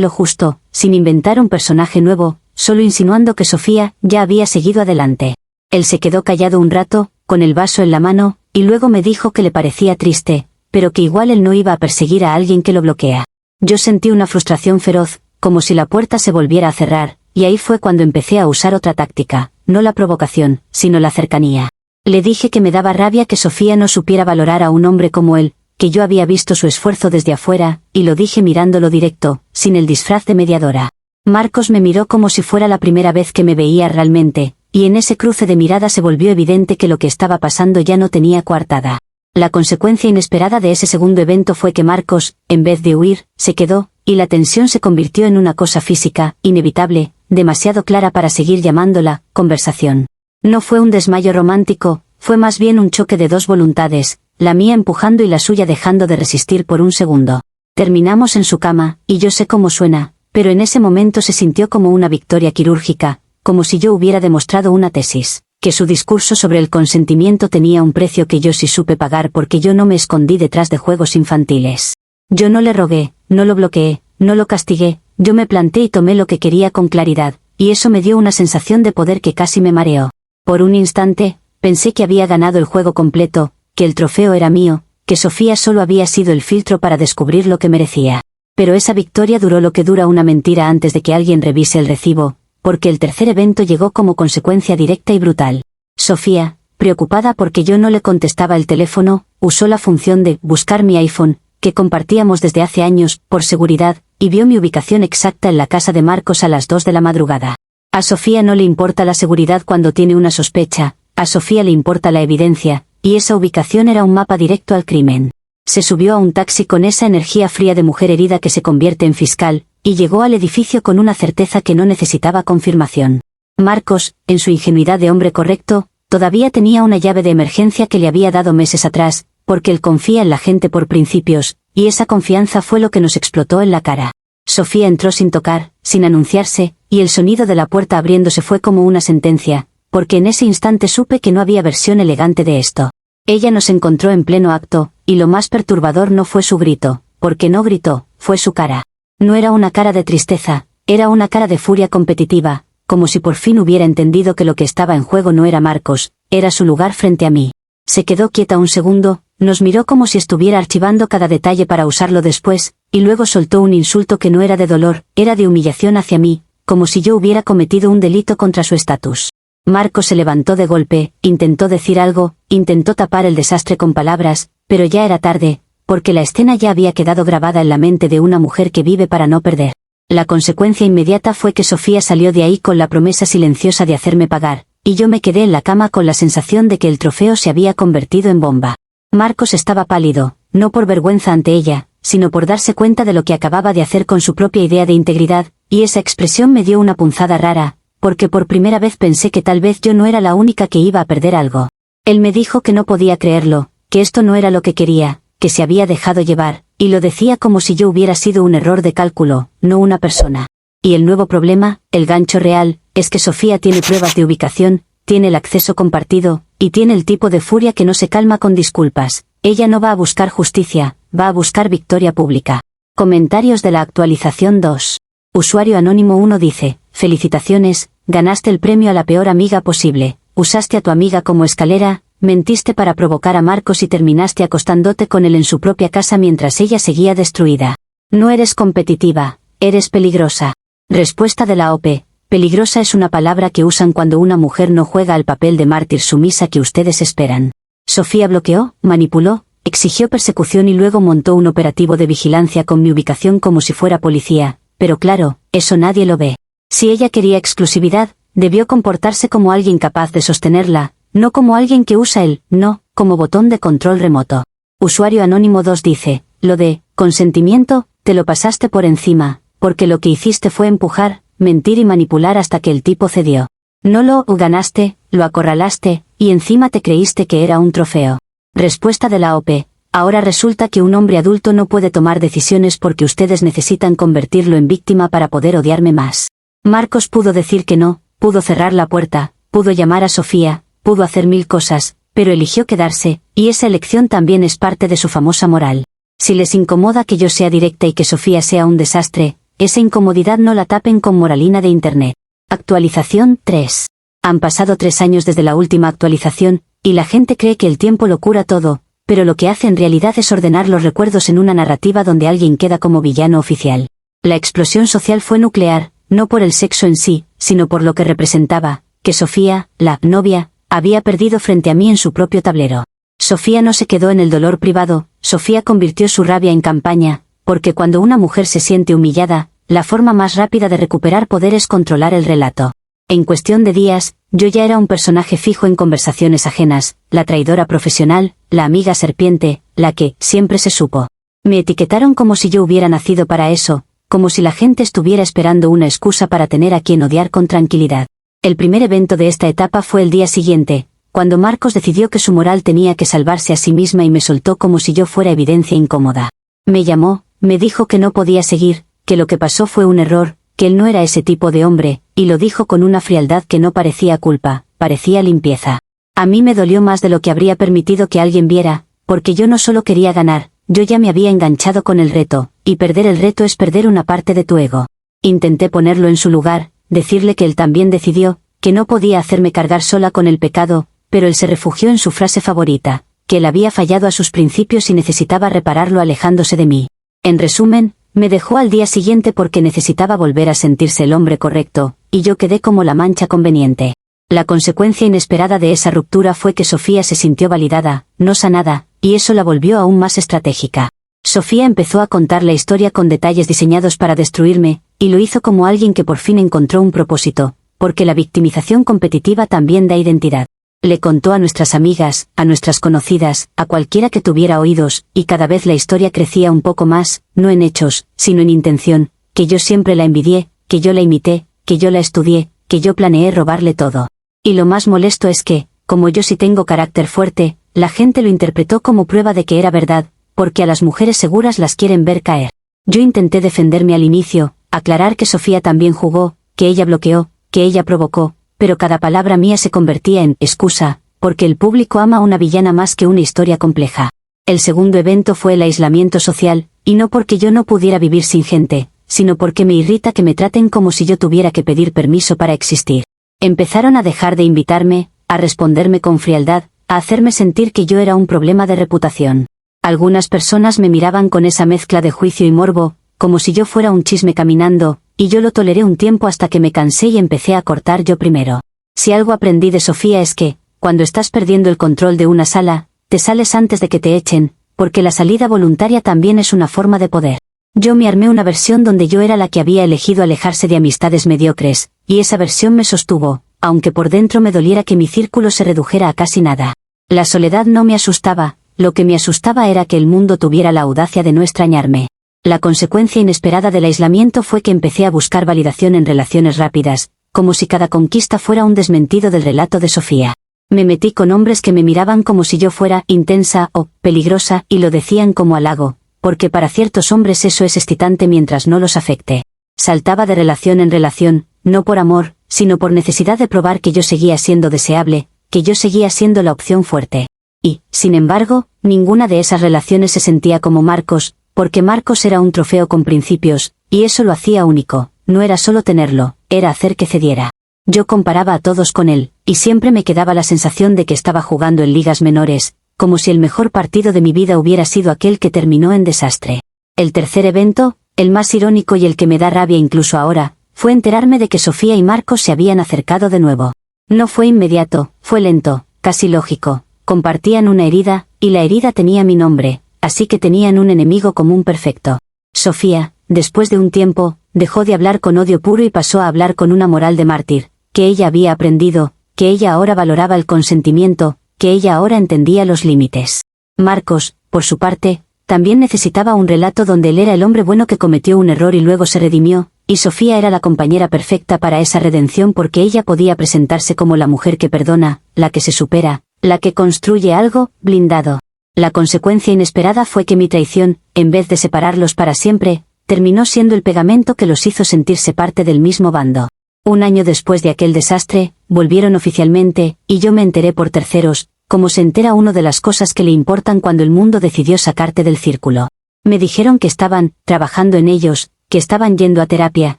lo justo, sin inventar un personaje nuevo, solo insinuando que Sofía ya había seguido adelante. Él se quedó callado un rato, con el vaso en la mano, y luego me dijo que le parecía triste, pero que igual él no iba a perseguir a alguien que lo bloquea. Yo sentí una frustración feroz, como si la puerta se volviera a cerrar, y ahí fue cuando empecé a usar otra táctica, no la provocación, sino la cercanía. Le dije que me daba rabia que Sofía no supiera valorar a un hombre como él, que yo había visto su esfuerzo desde afuera, y lo dije mirándolo directo, sin el disfraz de mediadora. Marcos me miró como si fuera la primera vez que me veía realmente, y en ese cruce de mirada se volvió evidente que lo que estaba pasando ya no tenía coartada. La consecuencia inesperada de ese segundo evento fue que Marcos, en vez de huir, se quedó, y la tensión se convirtió en una cosa física, inevitable, demasiado clara para seguir llamándola conversación. No fue un desmayo romántico, fue más bien un choque de dos voluntades, la mía empujando y la suya dejando de resistir por un segundo. Terminamos en su cama, y yo sé cómo suena, pero en ese momento se sintió como una victoria quirúrgica, como si yo hubiera demostrado una tesis, que su discurso sobre el consentimiento tenía un precio que yo sí supe pagar porque yo no me escondí detrás de juegos infantiles. Yo no le rogué, no lo bloqueé, no lo castigué, yo me planté y tomé lo que quería con claridad, y eso me dio una sensación de poder que casi me mareó. Por un instante, pensé que había ganado el juego completo, que el trofeo era mío, que Sofía solo había sido el filtro para descubrir lo que merecía. Pero esa victoria duró lo que dura una mentira antes de que alguien revise el recibo, porque el tercer evento llegó como consecuencia directa y brutal. Sofía, preocupada porque yo no le contestaba el teléfono, usó la función de buscar mi iPhone, que compartíamos desde hace años, por seguridad, y vio mi ubicación exacta en la casa de Marcos a las 2 de la madrugada. A Sofía no le importa la seguridad cuando tiene una sospecha, a Sofía le importa la evidencia, y esa ubicación era un mapa directo al crimen. Se subió a un taxi con esa energía fría de mujer herida que se convierte en fiscal, y llegó al edificio con una certeza que no necesitaba confirmación. Marcos, en su ingenuidad de hombre correcto, todavía tenía una llave de emergencia que le había dado meses atrás, porque él confía en la gente por principios, y esa confianza fue lo que nos explotó en la cara. Sofía entró sin tocar, sin anunciarse, y el sonido de la puerta abriéndose fue como una sentencia, porque en ese instante supe que no había versión elegante de esto. Ella nos encontró en pleno acto, y lo más perturbador no fue su grito, porque no gritó, fue su cara. No era una cara de tristeza, era una cara de furia competitiva, como si por fin hubiera entendido que lo que estaba en juego no era Marcos, era su lugar frente a mí. Se quedó quieta un segundo, nos miró como si estuviera archivando cada detalle para usarlo después, y luego soltó un insulto que no era de dolor, era de humillación hacia mí, como si yo hubiera cometido un delito contra su estatus. Marcos se levantó de golpe, intentó decir algo, intentó tapar el desastre con palabras, pero ya era tarde, porque la escena ya había quedado grabada en la mente de una mujer que vive para no perder. La consecuencia inmediata fue que Sofía salió de ahí con la promesa silenciosa de hacerme pagar, y yo me quedé en la cama con la sensación de que el trofeo se había convertido en bomba. Marcos estaba pálido, no por vergüenza ante ella, sino por darse cuenta de lo que acababa de hacer con su propia idea de integridad, y esa expresión me dio una punzada rara, porque por primera vez pensé que tal vez yo no era la única que iba a perder algo. Él me dijo que no podía creerlo, que esto no era lo que quería, que se había dejado llevar, y lo decía como si yo hubiera sido un error de cálculo, no una persona. Y el nuevo problema, el gancho real, es que Sofía tiene pruebas de ubicación, tiene el acceso compartido, y tiene el tipo de furia que no se calma con disculpas. Ella no va a buscar justicia, va a buscar victoria pública. Comentarios de la actualización 2. Usuario anónimo 1 dice, felicitaciones, ganaste el premio a la peor amiga posible, usaste a tu amiga como escalera, mentiste para provocar a Marcos y terminaste acostándote con él en su propia casa mientras ella seguía destruida. No eres competitiva, eres peligrosa. Respuesta de la OP. Peligrosa es una palabra que usan cuando una mujer no juega al papel de mártir sumisa que ustedes esperan. Sofía bloqueó, manipuló, exigió persecución y luego montó un operativo de vigilancia con mi ubicación como si fuera policía, pero claro, eso nadie lo ve. Si ella quería exclusividad, debió comportarse como alguien capaz de sostenerla, no como alguien que usa el no como botón de control remoto. Usuario anónimo 2 dice, lo de consentimiento, te lo pasaste por encima, porque lo que hiciste fue empujar, mentir y manipular hasta que el tipo cedió. No lo ganaste, lo acorralaste, y encima te creíste que era un trofeo. Respuesta de la OP. Ahora resulta que un hombre adulto no puede tomar decisiones porque ustedes necesitan convertirlo en víctima para poder odiarme más. Marcos pudo decir que no, pudo cerrar la puerta, pudo llamar a Sofía, pudo hacer 1000 cosas, pero eligió quedarse, y esa elección también es parte de su famosa moral. Si les incomoda que yo sea directa y que Sofía sea un desastre, esa incomodidad no la tapen con moralina de Internet. Actualización 3. Han pasado 3 años desde la última actualización, y la gente cree que el tiempo lo cura todo, pero lo que hace en realidad es ordenar los recuerdos en una narrativa donde alguien queda como villano oficial. La explosión social fue nuclear, no por el sexo en sí, sino por lo que representaba, que Sofía, la novia, había perdido frente a mí en su propio tablero. Sofía no se quedó en el dolor privado, Sofía convirtió su rabia en campaña, porque cuando una mujer se siente humillada, la forma más rápida de recuperar poder es controlar el relato. En cuestión de días, yo ya era un personaje fijo en conversaciones ajenas, la traidora profesional, la amiga serpiente, la que siempre se supo. Me etiquetaron como si yo hubiera nacido para eso, como si la gente estuviera esperando una excusa para tener a quien odiar con tranquilidad. El primer evento de esta etapa fue el día siguiente, cuando Marcos decidió que su moral tenía que salvarse a sí misma y me soltó como si yo fuera evidencia incómoda. Me llamó, me dijo que no podía seguir, que lo que pasó fue un error, que él no era ese tipo de hombre, y lo dijo con una frialdad que no parecía culpa, parecía limpieza. A mí me dolió más de lo que habría permitido que alguien viera, porque yo no solo quería ganar, yo ya me había enganchado con el reto, y perder el reto es perder una parte de tu ego. Intenté ponerlo en su lugar, decirle que él también decidió, que no podía hacerme cargar sola con el pecado, pero él se refugió en su frase favorita, que él había fallado a sus principios y necesitaba repararlo alejándose de mí. En resumen, me dejó al día siguiente porque necesitaba volver a sentirse el hombre correcto, y yo quedé como la mancha conveniente. La consecuencia inesperada de esa ruptura fue que Sofía se sintió validada, no sanada, y eso la volvió aún más estratégica. Sofía empezó a contar la historia con detalles diseñados para destruirme, y lo hizo como alguien que por fin encontró un propósito, porque la victimización competitiva también da identidad. Le contó a nuestras amigas, a nuestras conocidas, a cualquiera que tuviera oídos, y cada vez la historia crecía un poco más, no en hechos, sino en intención, que yo siempre la envidié, que yo la imité, que yo la estudié, que yo planeé robarle todo. Y lo más molesto es que, como yo sí tengo carácter fuerte, la gente lo interpretó como prueba de que era verdad, porque a las mujeres seguras las quieren ver caer. Yo intenté defenderme al inicio, aclarar que Sofía también jugó, que ella bloqueó, que ella provocó, pero cada palabra mía se convertía en excusa, porque el público ama a una villana más que una historia compleja. El segundo evento fue el aislamiento social, y no porque yo no pudiera vivir sin gente, sino porque me irrita que me traten como si yo tuviera que pedir permiso para existir. Empezaron a dejar de invitarme, a responderme con frialdad, a hacerme sentir que yo era un problema de reputación. Algunas personas me miraban con esa mezcla de juicio y morbo, como si yo fuera un chisme caminando, y yo lo toleré un tiempo hasta que me cansé y empecé a cortar yo primero. Si algo aprendí de Sofía es que, cuando estás perdiendo el control de una sala, te sales antes de que te echen, porque la salida voluntaria también es una forma de poder. Yo me armé una versión donde yo era la que había elegido alejarse de amistades mediocres, y esa versión me sostuvo, aunque por dentro me doliera que mi círculo se redujera a casi nada. La soledad no me asustaba, lo que me asustaba era que el mundo tuviera la audacia de no extrañarme. La consecuencia inesperada del aislamiento fue que empecé a buscar validación en relaciones rápidas, como si cada conquista fuera un desmentido del relato de Sofía. Me metí con hombres que me miraban como si yo fuera intensa o peligrosa y lo decían como halago, porque para ciertos hombres eso es excitante mientras no los afecte. Saltaba de relación en relación, no por amor, sino por necesidad de probar que yo seguía siendo deseable, que yo seguía siendo la opción fuerte. Y, sin embargo, ninguna de esas relaciones se sentía como Marcos, porque Marcos era un trofeo con principios, y eso lo hacía único, no era solo tenerlo, era hacer que cediera. Yo comparaba a todos con él, y siempre me quedaba la sensación de que estaba jugando en ligas menores, como si el mejor partido de mi vida hubiera sido aquel que terminó en desastre. El tercer evento, el más irónico y el que me da rabia incluso ahora, fue enterarme de que Sofía y Marcos se habían acercado de nuevo. No fue inmediato, fue lento, casi lógico, compartían una herida, y la herida tenía mi nombre. Así que tenían un enemigo común perfecto. Sofía, después de un tiempo, dejó de hablar con odio puro y pasó a hablar con una moral de mártir, que ella había aprendido, que ella ahora valoraba el consentimiento, que ella ahora entendía los límites. Marcos, por su parte, también necesitaba un relato donde él era el hombre bueno que cometió un error y luego se redimió, y Sofía era la compañera perfecta para esa redención porque ella podía presentarse como la mujer que perdona, la que se supera, la que construye algo blindado. La consecuencia inesperada fue que mi traición, en vez de separarlos para siempre, terminó siendo el pegamento que los hizo sentirse parte del mismo bando. Un año después de aquel desastre, volvieron oficialmente, y yo me enteré por terceros, como se entera uno de las cosas que le importan cuando el mundo decidió sacarte del círculo. Me dijeron que estaban trabajando en ellos, que estaban yendo a terapia,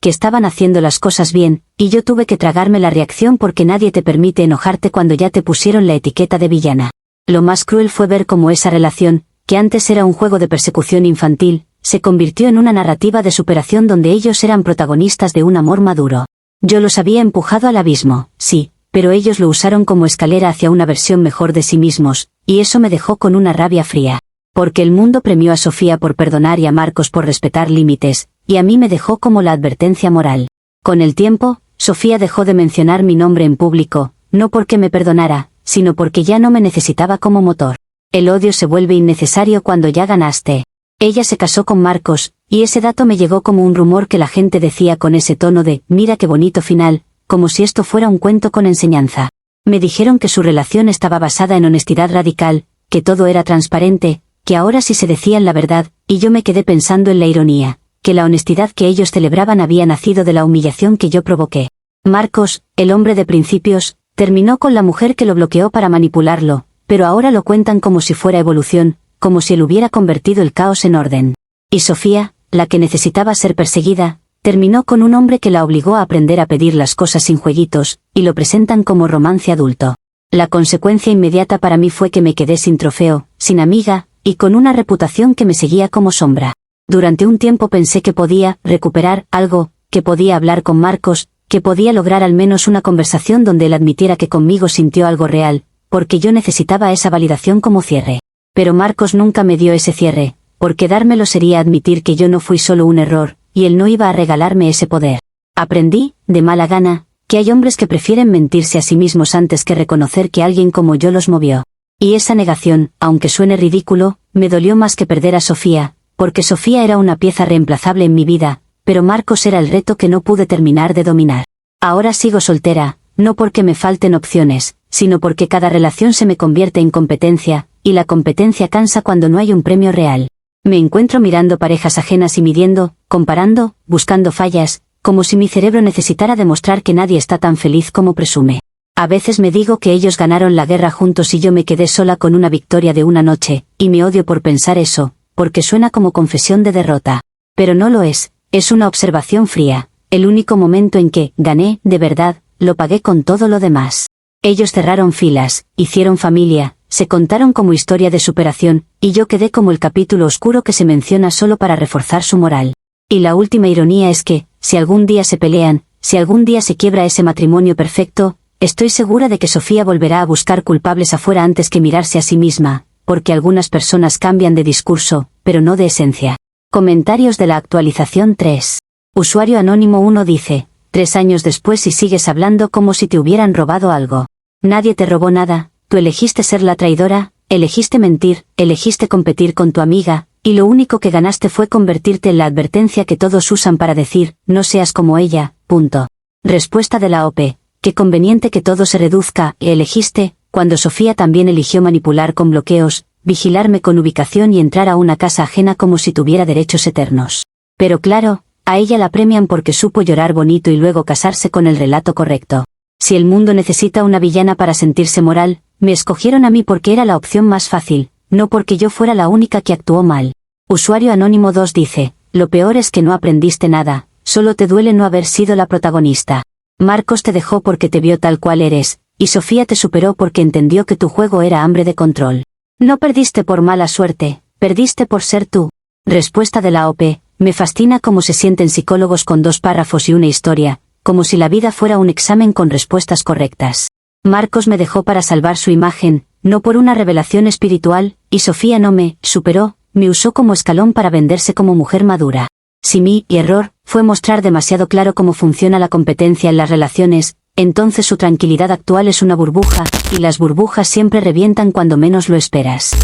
que estaban haciendo las cosas bien, y yo tuve que tragarme la reacción porque nadie te permite enojarte cuando ya te pusieron la etiqueta de villana. Lo más cruel fue ver cómo esa relación, que antes era un juego de persecución infantil, se convirtió en una narrativa de superación donde ellos eran protagonistas de un amor maduro. Yo los había empujado al abismo, sí, pero ellos lo usaron como escalera hacia una versión mejor de sí mismos, y eso me dejó con una rabia fría. Porque el mundo premió a Sofía por perdonar y a Marcos por respetar límites, y a mí me dejó como la advertencia moral. Con el tiempo, Sofía dejó de mencionar mi nombre en público, no porque me perdonara, sino porque ya no me necesitaba como motor. El odio se vuelve innecesario cuando ya ganaste. Ella se casó con Marcos, y ese dato me llegó como un rumor que la gente decía con ese tono de, mira qué bonito final, como si esto fuera un cuento con enseñanza. Me dijeron que su relación estaba basada en honestidad radical, que todo era transparente, que ahora sí se decían la verdad, y yo me quedé pensando en la ironía, que la honestidad que ellos celebraban había nacido de la humillación que yo provoqué. Marcos, el hombre de principios, terminó con la mujer que lo bloqueó para manipularlo, pero ahora lo cuentan como si fuera evolución, como si él hubiera convertido el caos en orden. Y Sofía, la que necesitaba ser perseguida, terminó con un hombre que la obligó a aprender a pedir las cosas sin jueguitos, y lo presentan como romance adulto. La consecuencia inmediata para mí fue que me quedé sin trofeo, sin amiga, y con una reputación que me seguía como sombra. Durante un tiempo pensé que podía recuperar algo, que podía hablar con Marcos, que podía lograr al menos una conversación donde él admitiera que conmigo sintió algo real, porque yo necesitaba esa validación como cierre. Pero Marcos nunca me dio ese cierre, porque dármelo sería admitir que yo no fui solo un error, y él no iba a regalarme ese poder. Aprendí, de mala gana, que hay hombres que prefieren mentirse a sí mismos antes que reconocer que alguien como yo los movió. Y esa negación, aunque suene ridículo, me dolió más que perder a Sofía, porque Sofía era una pieza reemplazable en mi vida, pero Marcos era el reto que no pude terminar de dominar. Ahora sigo soltera, no porque me falten opciones, sino porque cada relación se me convierte en competencia, y la competencia cansa cuando no hay un premio real. Me encuentro mirando parejas ajenas y midiendo, comparando, buscando fallas, como si mi cerebro necesitara demostrar que nadie está tan feliz como presume. A veces me digo que ellos ganaron la guerra juntos y yo me quedé sola con una victoria de una noche, y me odio por pensar eso, porque suena como confesión de derrota. Pero no lo es una observación fría. El único momento en que gané, de verdad, lo pagué con todo lo demás. Ellos cerraron filas, hicieron familia, se contaron como historia de superación, y yo quedé como el capítulo oscuro que se menciona solo para reforzar su moral. Y la última ironía es que, si algún día se pelean, si algún día se quiebra ese matrimonio perfecto, estoy segura de que Sofía volverá a buscar culpables afuera antes que mirarse a sí misma, porque algunas personas cambian de discurso, pero no de esencia. Comentarios de la actualización 3. Usuario Anónimo 1 dice, 3 años después y sigues hablando como si te hubieran robado algo. Nadie te robó nada, tú elegiste ser la traidora, elegiste mentir, elegiste competir con tu amiga, y lo único que ganaste fue convertirte en la advertencia que todos usan para decir, no seas como ella, punto. Respuesta de la OP. Qué conveniente que todo se reduzca, elegiste, cuando Sofía también eligió manipular con bloqueos, vigilarme con ubicación y entrar a una casa ajena como si tuviera derechos eternos. Pero claro, a ella la premian porque supo llorar bonito y luego casarse con el relato correcto. Si el mundo necesita una villana para sentirse moral, me escogieron a mí porque era la opción más fácil, no porque yo fuera la única que actuó mal. Usuario Anónimo 2 dice, lo peor es que no aprendiste nada, solo te duele no haber sido la protagonista. Marcos te dejó porque te vio tal cual eres, y Sofía te superó porque entendió que tu juego era hambre de control. No perdiste por mala suerte, perdiste por ser tú. Respuesta de la OP, me fascina cómo se sienten psicólogos con 2 párrafos y una historia, como si la vida fuera un examen con respuestas correctas. Marcos me dejó para salvar su imagen, no por una revelación espiritual, y Sofía no me superó, me usó como escalón para venderse como mujer madura. Si mi error fue mostrar demasiado claro cómo funciona la competencia en las relaciones, entonces su tranquilidad actual es una burbuja, y las burbujas siempre revientan cuando menos lo esperas.